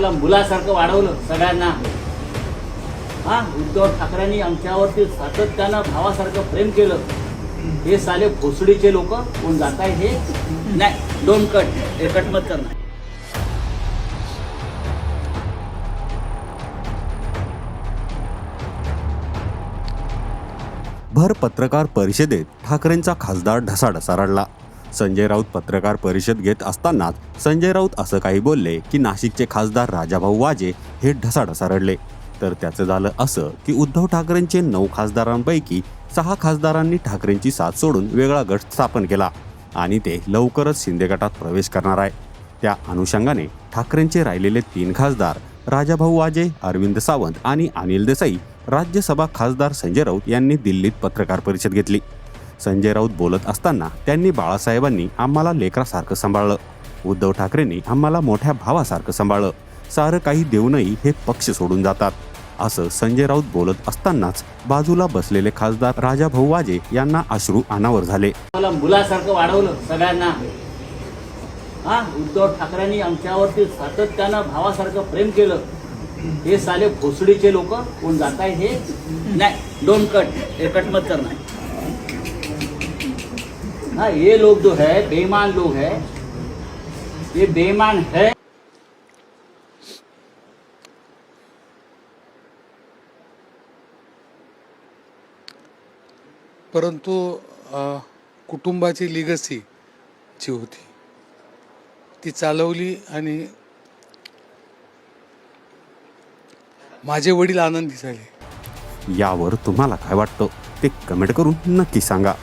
आम्हाला मुलासारखं वाढवलं सगळ्यांना। हा, उद्धव ठाकरेंनी आमच्यावरती सातत्यानं भावासारखं प्रेम केलं। हे साले भोसडीचे लोक कोण जात आहे हे नाही, डोंट कट, हे कट मत करना। भर पत्रकार परिषदेत ठाकरेंचा खासदार ढसाढसा रडला। संजय राऊत पत्रकार परिषद घेत असतानाच संजय राऊत असं काही बोलले की नाशिकचे खासदार राजाभाऊ वाजे हे ढसाढसा रडले। तर त्याचं झालं असं की उद्धव ठाकरेंचे 9 खासदारांपैकी 6 खासदारांनी ठाकरेंची साथ सोडून वेगळा गट स्थापन केला आणि ते लवकरच शिंदे गटात प्रवेश करणार आहे। त्या अनुषंगाने ठाकरेंचे राहिलेले 3 खासदार राजाभाऊ वाजे, अरविंद सावंत आणि अनिल देसाई, राज्यसभा खासदार संजय राऊत यांनी दिल्लीत पत्रकार परिषद घेतली। संजय राऊत बोलत असताना त्यांनी बाळासाहेबांनी आम्हाला लेकरासारखं सांभाळलं, उद्धव ठाकरेंनी आम्हाला मोठ्या भावासारखं सांभाळलं, सारं काही देऊनही हे पक्ष सोडून जातात, असं संजय राऊत बोलत असतानाच बाजूला बसलेले खासदार राजाभाऊ वाजे यांना अश्रू अनावर झाले। आम्हाला मुलासारखं वाढवलं सगळ्यांना। हा, उद्धव ठाकरेंनी आमच्यावरती सातत्यानं भावासारखं प्रेम केलं। हे साले भोसडीचे लोक कोण जात आहे हे नहीं, डोंट कट, हे कट मत करना। हाँ, ये लोग जो है बेईमान लोग है, ये बेईमान है। परंतु कुटुंबाची लिगसी जी होती ती चालवली आणि माझे वडील आनंदी झाले। यावर तुम्हाला काय वाटतं ते कमेंट करून नक्की सांगा।